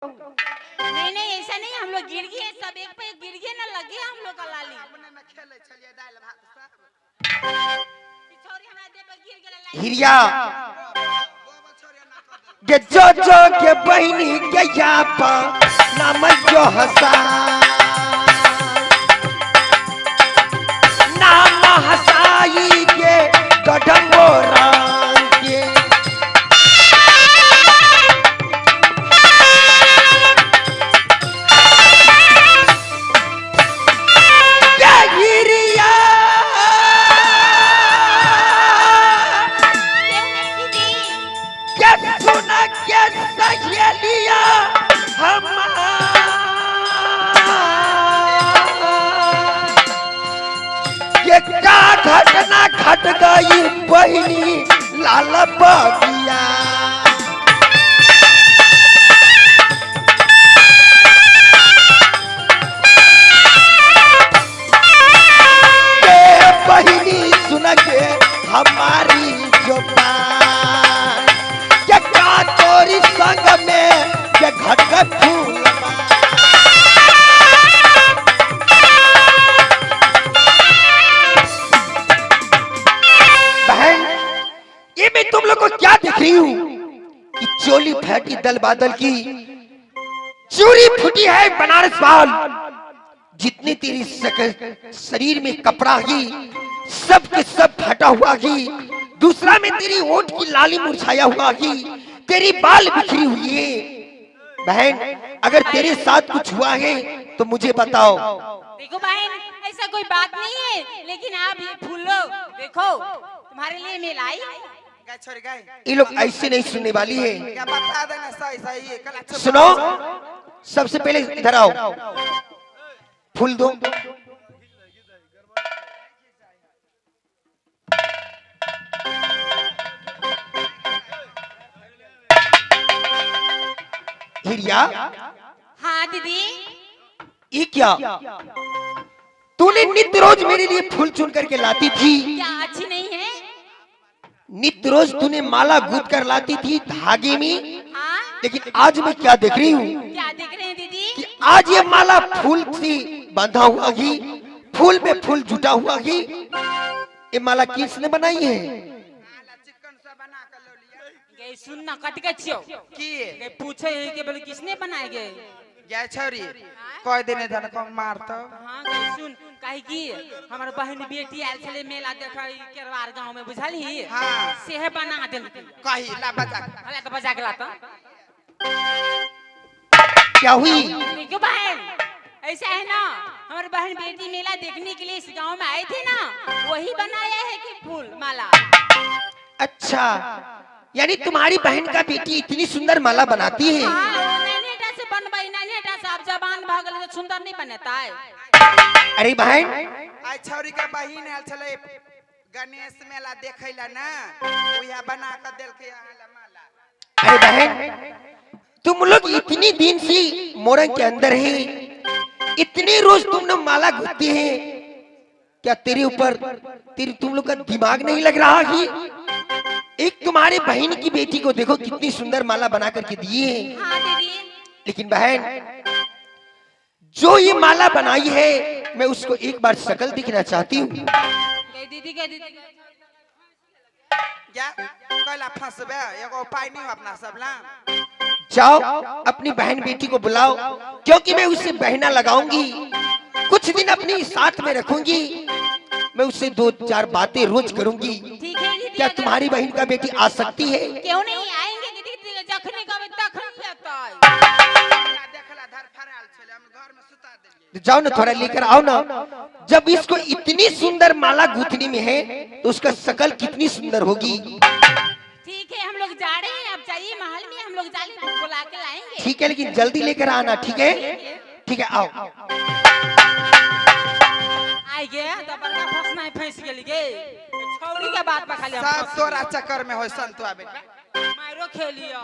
नहीं नहीं ऐसा नहीं, हम लोग गिर गए सब, एक पे गिर गए ना, लगे हम लोग का लाली अपने में खेले चलिए दाल भात सब छोरी हमरा दे पे गिर गेल लाली हिरिया वो छोरिया ना कर के जो के बहिनी के यापा नाम जो हसा नाम हसाई के गढ़मोरा के हिरिया के सुना के सहेलिया ये का घटना घट गई बहिनी लाल बगिया ये बहिनी सुन के हमारी जो बात ये का तोरी संग में ये घट फूल ये मैं तुम लोग को क्या दिख रही हूँ कि चोली फैटी दल बादल की चूड़ी फूटी है बनारस वाल जितनी तेरी शरीर में कपड़ा ही सब के सब फटा हुआ ही दूसरा में तेरी होठ की लाली मुरझाया हुआ ही तेरी बाल बिखरी हुई है बहन अगर तेरे साथ कुछ हुआ है तो मुझे बताओ। देखो बहन ऐसा कोई बात नहीं है, लेकिन आप ये फूल लो, देखो तुम्हारे लिए मैं लाई। गाय छोरी गाय ये लोग ऐसे नहीं सुनने वाली है। क्या बता देना सही सही कल अच्छा सुनो सबसे पहले इधर आओ फूल दो। हिरिया हाँ दीदी ये क्या तूने नित्य रोज मेरे लिए फूल चुन करके लाती थी, क्या अच्छी नहीं है? नित्य रोज तूने माला गूंथ कर लाती थी धागे में, हाँ लेकिन आज मैं क्या देख रही हूँ क्या देख रहे हैं दीदी? कि आज ये माला फूल से बांधा हुआ ही फूल में फूल जुटा हुआ ही ये माला किसने बनाई है? चिकन सा बना कर लो लिया गए सुन ना कट के छियो की गए पूछे है कि बोले किसने बनाए गए? गाय छोरी कोई दिन धन को मार तो हाँ गए सुन कहे की हमार बहन बेटी आयल छले मेला देखा केरवार गांव में बुझली हाँ। सेह बना देल कही ला बजा हला तो बजा के लाता। क्या हुई? क्यों बहन ऐसा है ना, हमारी बहन बेटी मेला देखने के लिए इस गांव में आए थे ना, वही बनाया है कि फूल माला। अच्छा यानी तुम्हारी बहन का बेटी इतनी सुंदर माला बनाती है? हाँ, नैनेटा से बनवाई, नैनेटा से आप जबान भागल तो सुंदर नहीं बनता है। अरे बहन आई छोरी का बहिन आयल छले गणेश मेला देखैला ना ओया बना कर देल के माला। अरे बहन तुम लोग इतनी दिन से मोरंग के अंदर है, इतनी रोज तुमने माला गूंथती है, क्या तेरे ऊपर तुम लोग का दिमाग नहीं लग रहा कि एक तुम्हारे बहन की बेटी को देखो कितनी सुंदर माला बना करके दी है। हाँ दीदी लेकिन बहन जो ये माला बनाई है मैं उसको एक बार शकल दिखना चाहती हूँ। दीदी के दीदी क्या कहला फंसबे एगो उपाय नहीं हो अपना सब ला जाओ अपनी बहन बेटी को बुलाओ क्योंकि मैं उसे बहना लगाऊंगी, कुछ दिन अपनी साथ में रखूंगी, मैं उससे 2-4 बातें रोज करूंगी। ठीक है दीदी। क्या तुम्हारी बहन का बेटी आ सकती है? क्यों नहीं आएंगे दीदी, जखनी का तखन आता है। देखला धर फराल छले हम घर में सुता देलिए। जाओ ना थोड़ा लेकर आओ ना, जब इसको इतनी सुंदर माला गूंथने में है तो उसका शकल कितनी सुंदर होगी। ठीक है हम लोग जा रहे हैं, आप जाइए महल में, हम लोग जाली बुला के लाएंगे। ठीक है लेकिन जल्दी लेकर आना। ठीक है ठीक है आओ। आई गया तो बड़का फंसना है, फंस गेली गे छौरी के बात पर खाली हम सब फंस तोरा चक्कर में होय संतु आबे मारो खेलियो।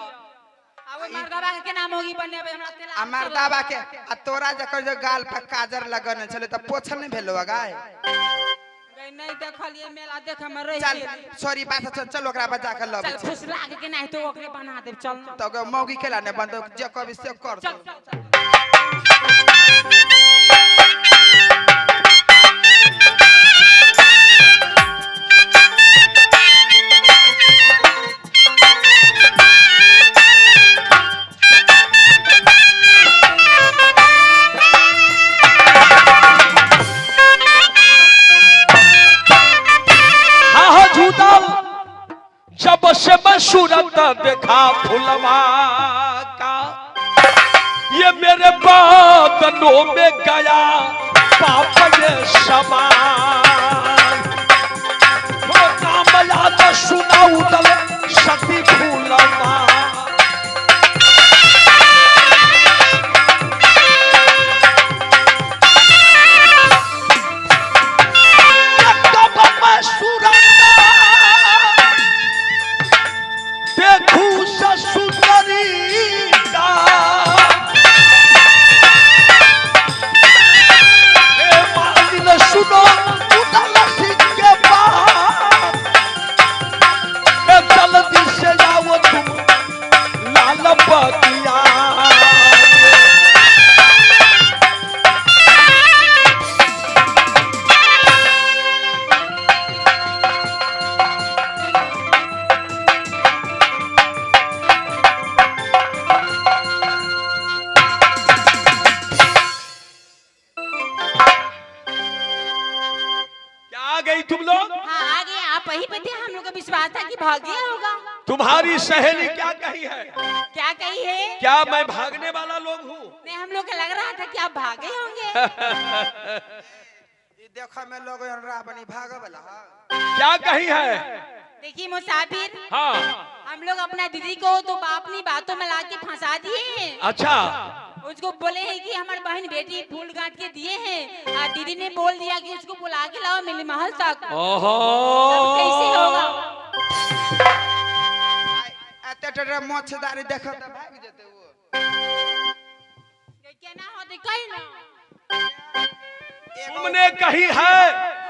अब मर्दबा के नाम होगी बने अब हमरा तेल अमर दाबा के आ तोरा जकर जो गाल पर काजर लगन छले त पोछल नहीं भेलो गाय नहीं देखलिए मेला देख हम रह चल गेली। सॉरी बात चल ओकरा बजा के लब चल खुश लाग के नहीं तो ओकरे बना दे चल ना। तो मौगी केला ने बंद जे कभी से कर चल चल चल। जब से मैं सूरत देखा फुलवा का ये मेरे बादलों में गया पाप ये समान वो नाम याद सुना उदल सती फूलवा तुम लोग? हाँ आगे आप वहीं पे थे, हम लोग का विश्वास था कि भाग गया होगा। तुम्हारी सहेली क्या कही है? क्या कही है? क्या मैं भागने वाला लोग हूँ? नहीं, हम लोग को लग रहा था कि आप भागे होंगे। देखो मैं लोग बनी भागा वाला। क्या कही है? देखिए मुसाफिर, हाँ हम लोग अपना दीदी को तो अपनी बातों में लाके फंसा दिए हैं। अच्छा, उसको बोले हैं कि हमारी बहन बेटी फूल गांठ के दिए हैं, और दीदी ने बोल दिया कि उसको बुला के लाओ मिली महल तक। ओहो, कैसे होगा? मोछदारी देखो तो भाग जेते वो। क्या ना होते कहीं ना। तुमने कही है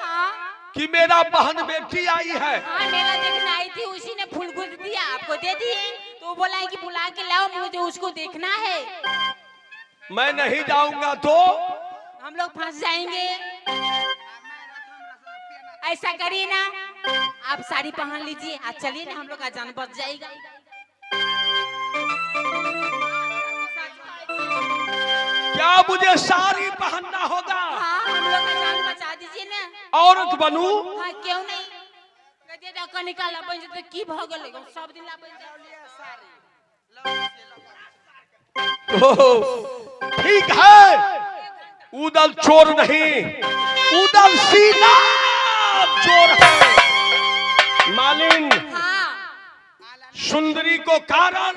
हाँ कि मेरा बहन बेटी आई है। हाँ, मेला देखने आई थी, उसी ने फूल गुल दिया, आपको दे दिए, तो वो बोला है कि बुला के लाओ, मुझे उसको देखना है। मैं नहीं जाऊंगा तो हम लोग फंस जाएंगे। ऐसा करिए ना, आप साड़ी पहन लीजिए, आज चलिए ना, हम लोग का जान बच जाएगा। क्या मुझे साड़ी पहनना होगा? हाँ, हम लोग का जान बचा दीजिए ना। औरत बनूं? हाँ, क्यों नहीं? गजे डका निकाला बन तो की भागल लेगा, सब दिन ला बन ठीक है, उदल चोर नहीं, उदल सीना चोर है। मालिन, हाँ, सुंदरी को कारण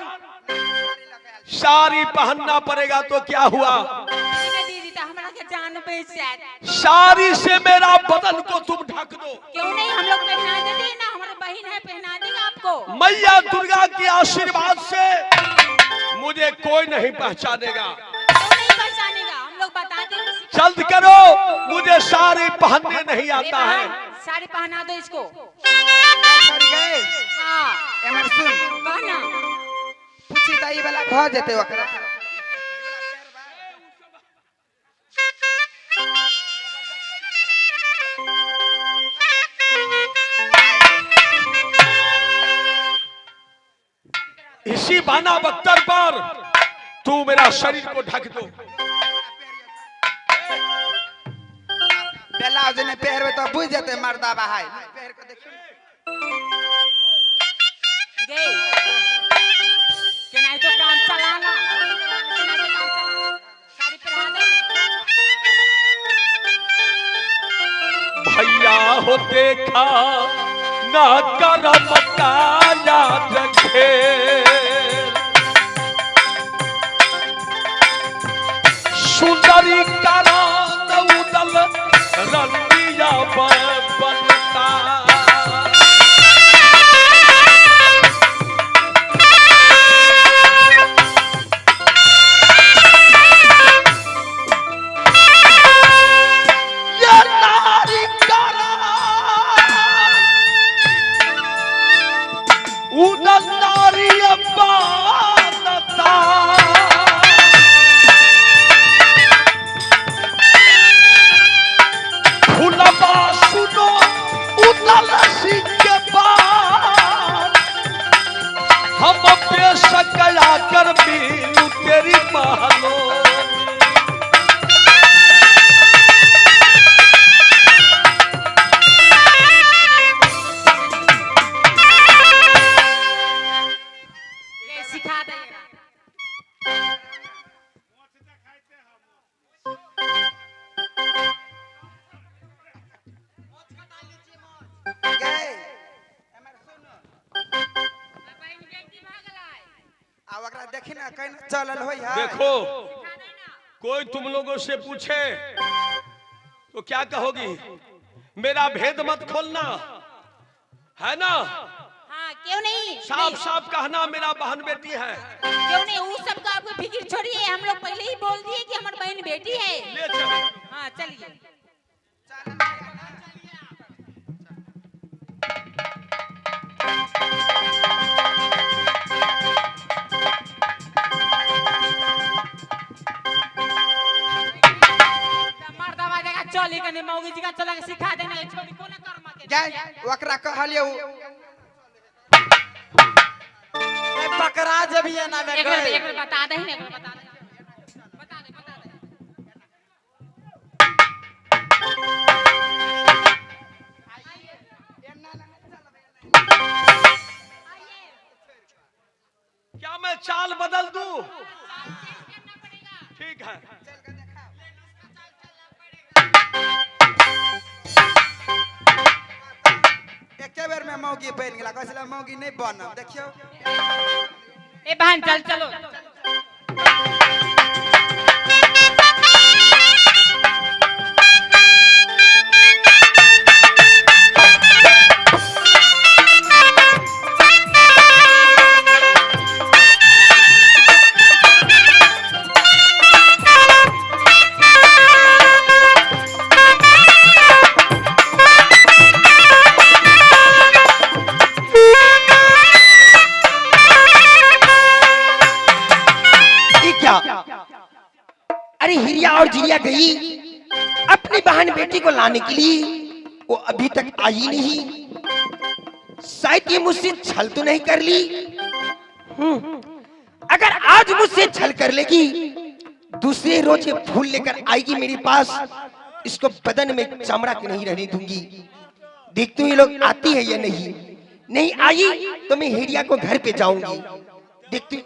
साड़ी पहनना पड़ेगा तो क्या हुआ? दीदी तो हमारा के जान बच जाए। साड़ी से मेरा बदन को तुम ढक दो। क्यों नहीं, हम लोग पहना देते हैं ना, हमारे बहन है, पहना देगा आपको। मैया दुर्गा की आशीर्वाद से मुझे कोई नहीं पहचानेगा। क्यों नहीं पहचानेगा, हम लोग बता देंगे। जल्द करो, मुझे साड़ी पहनने नहीं आता है। साड़ी पहना दो इसको। गए हाँ, एमर सुन पहना। पूछी ताई वाला भ जेते ओकरा। इसी बाना बख्तर पर तू मेरा शरीर को ढक दो। ब्लाउज ने पहरवे तो बुझ जेते मर्दा बहाई। पहर के देखियो गए कि नहीं तो काम चलाना, साड़ी पहना दे। भैया हो देखा ना करम का याद रखे, सुंदरी करा उदल रंगिया बनता। ये नारी करा देखी ना कहीं चलल होई है। देखो कोई तुम लोगों से पूछे तो क्या कहोगी? मेरा भेद मत खोलना, है ना? हाँ क्यों नहीं, साफ साफ कहना मेरा बहन बेटी है। क्यों नहीं, वो सब का आपको फिक्र छोड़िए, हम लोग पहले ही बोल दिए कि हमारी बहन बेटी है। ले चलो। हाँ चलिए। मर्दवा जगह चली कने मौगी जी का चला के सिखा देना छोड़ी कोना कर्म के जाए ओकरा कहलियो पकड़ा जब ये ना में एक गए बार बता दे ना, बता दे। क्या मैं चाल बदल दूं? ठीक है। एके बेर में मौगी बन गेला, कहला मौगी नहीं बनब। देखियो ए बहन चल चलो। अरे हिरिया और जिरिया गई अपनी बहन बेटी को लाने के लिए, वो अभी तक आई नहीं। शायद ये मुझसे छल तो नहीं कर ली। अगर आज मुझसे छल कर लेगी, दूसरे रोज ये फूल लेकर आएगी मेरे पास, इसको बदन में चमड़ा के नहीं रहने दूंगी। देखती हूँ ये लोग आती है या नहीं। नहीं आई तो मैं हिरिया को घर पे जाऊंगी। देखती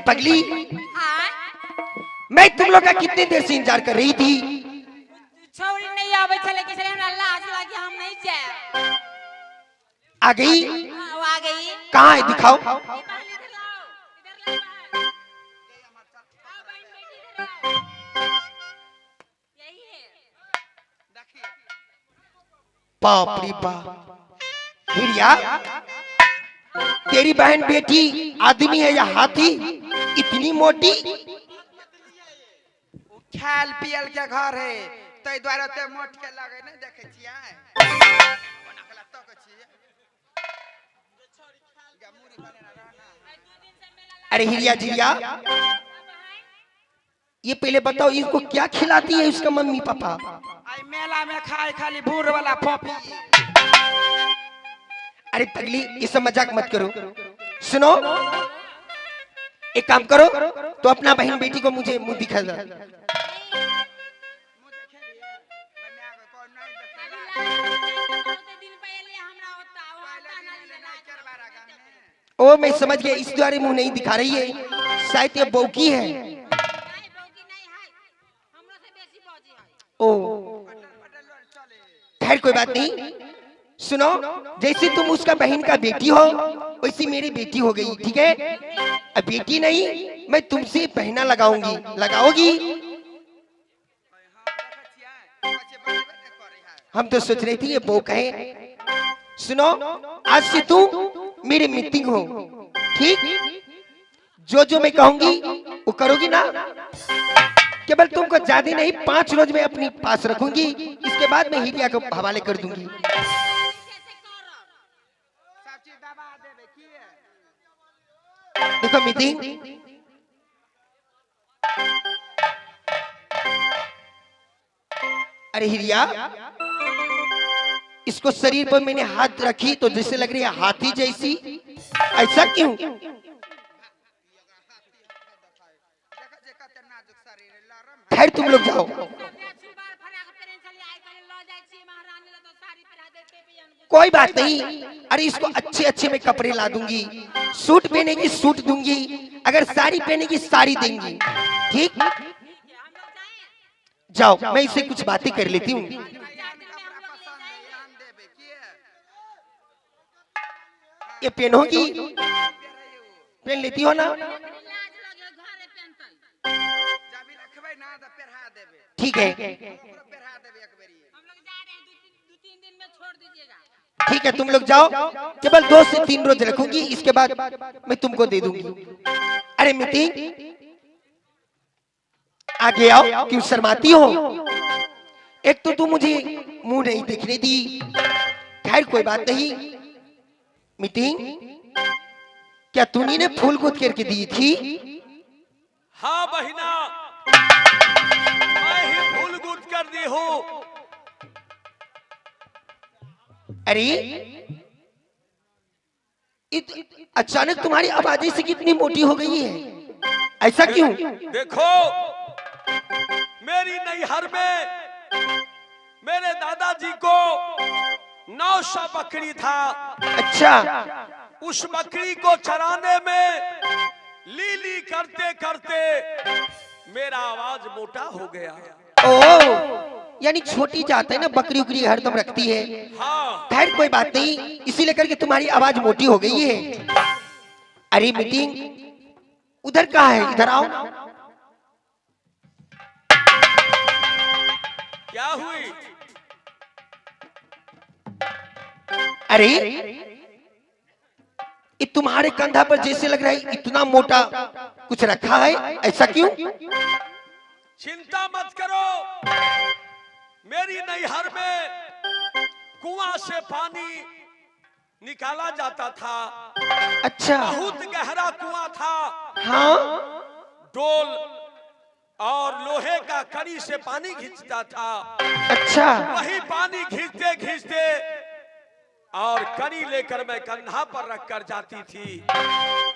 पगली, हाँ मैं तुम लोग का कितनी देर से इंतजार कर रही थी। छोड़ी नहीं आवे चले कि हमरा लाज लागे हम नहीं जाए। आ गई? हाँ, वो आ गई। कहाँ है दिखाओ। इधर लाओ, इधर लाओ बहन। आओ बहन बेटी इधर आओ। यही है। देखिए बाप रे बाप, हिरिया तेरी बहन बेटी आदमी है या हाथी? इतनी मोटी? खाल पियल के घर है, तै द्वारा ते मोट के लगे नहीं देखे छियै। ओना कला तक छियै गमुरी बने रहना। अरे हिरिया जिरिया, ये पहले बताओ इनको क्या खिलाती है उसका मम्मी पापा? आई मेला में खाए खाली भूर वाला पपी। अरे पगली, ये सब मजाक मत करो। सुनो, एक काम करो तो अपना बहन बेटी को मुझे मुंह दिखा दो। ओ मैं समझ गया, इस द्वारे मुंह नहीं दिखा रही है, शायद ये बौकी है। ओ खैर कोई बात नहीं। सुनो, जैसे तुम उसका बहन का बेटी हो वैसी मेरी बेटी हो गई, ठीक है? अब बेटी नहीं, मैं तुमसे पहना लगाऊंगी। लगाओगी? हम तो सोच रहे थे ये बो कहे। सुनो, आज से तू मेरी मीटिंग हो, ठीक? जो जो मैं कहूंगी वो करोगी ना? केवल तुमको ज्यादा नहीं, 5 रोज में अपनी पास रखूंगी, इसके बाद मैं हिरिया को हवाले कर दूंगी। देखो मीटिंग, अरे हिरिया, इसको शरीर पर मैंने हाथ रखी तो जैसे लग रही है हाथी जैसी, ऐसा क्यों? खैर तुम लोग जाओ। जाए छी महारानी ला तो साड़ी पहना देते पियन को। कोई बात नहीं, अरे इसको अच्छे अच्छे मैं कपड़े ला दूंगी, सूट पहनेगी सूट दूंगी, अगर साड़ी पहनेगी साड़ी देंगी, ठीक? हम लोग जाएं। जाओ, मैं इससे कुछ बातें कर लेती हूँ। 4 दिन में हम लोग ले जाएंगे। हम देबे किए ये पहनोगी, पहन लेती हो ना? लाज लगे घरे पेंतल। जब रखबे ना तो पहरा देबे, ठीक है, पूरा पहरा देबे एक बेरी। हम लोग जा रहे हैं 2-3 दिन में छोड़ दीजिएगा। ठीक है, तुम लोग जाओ, केवल 2 से 3 रोज रखूंगी, इसके बाद मैं तुमको दे दूंगी। अरे मिटी, आगे आओ, क्यों शर्माती हो? एक तो तुम मुझे मुंह नहीं देखने दी, खैर कोई बात नहीं। मीटिंग, क्या तूने ने फूल गुथ करके दी थी? हाँ बहिना, मैं ही फूल गुथ कर दी हूँ। अरे अचानक तुम्हारी आवाज से कितनी मोटी हो गई है, ऐसा क्यों? देखो, मेरी नैहर में मेरे दादाजी को 900 बकरी था। अच्छा, उस बकरी को चराने में लीली करते करते मेरा आवाज मोटा हो गया। ओ, यानी छोटी जात है ना, बकरी उकरी हरदम रखती है। हाँ, खैर कोई बात नहीं, इसीलिए करके तुम्हारी आवाज मोटी हो गई है। अरे मीटिंग, उधर कहाँ है? इधर आओ। क्या हुई? अरे ये तुम्हारे कंधा पर जैसे लग रहा है इतना मोटा कुछ रखा है, ऐसा क्यों? चिंता मत करो, मेरी नैहर में कुआं से पानी निकाला जाता था। अच्छा, बहुत गहरा कुआं था। हाँ, डोल और लोहे का कड़ी से पानी खींचता था। अच्छा, वही पानी खींचते खींचते और कड़ी लेकर मैं कंधा पर रख कर जाती थी,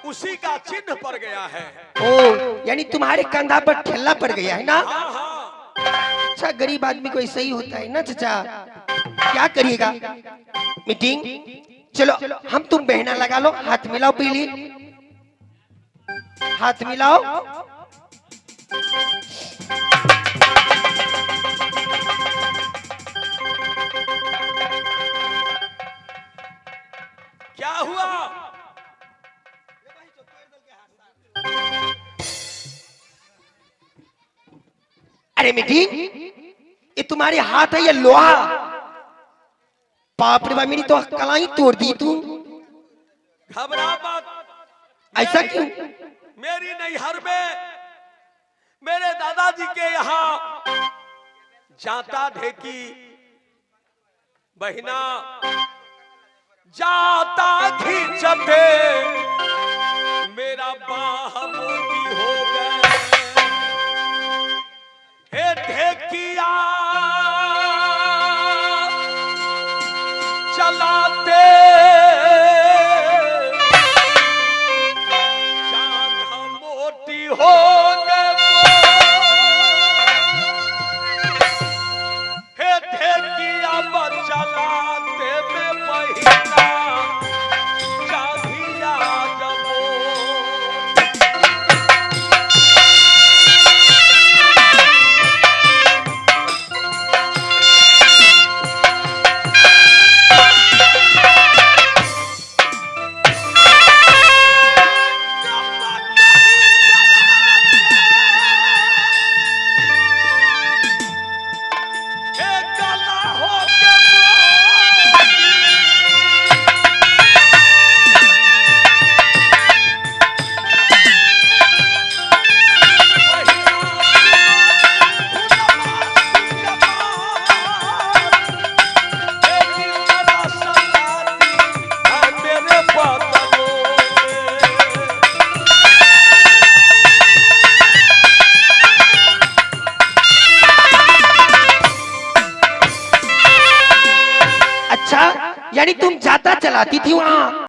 उसी का चिन्ह पड़ गया है। ओ, यानी तुम्हारे कंधा पर ठेला पड़ गया है ना? हाँ हाँ, अच्छा, गरीब आदमी को ऐसा ही होता है ना चाचा, क्या करिएगा? मीटिंग, चलो हम तुम बहना लगा लो, हाथ मिलाओ, पीली हाथ मिलाओ। क्या हुआ? अरे मीटिंग, ये तुम्हारे हाथ है या लोहा? बाप रे बाप, मेरी तो कलाई तोड़ दी तू, घबरा मत। ऐसा क्यों? मेरी नैहर में मेरे दादाजी के यहाँ जाता ढेकी बहिना जाता खींचते मेरा बाह मोटी हो गए। हे ढेकिया चलाते जान मोटी हो गए। हे ढेकिया चलाते में बहिना जाधिया जबो। हे गला हो के अच्छा, यानी तुम जाता चलाती थी वहाँ?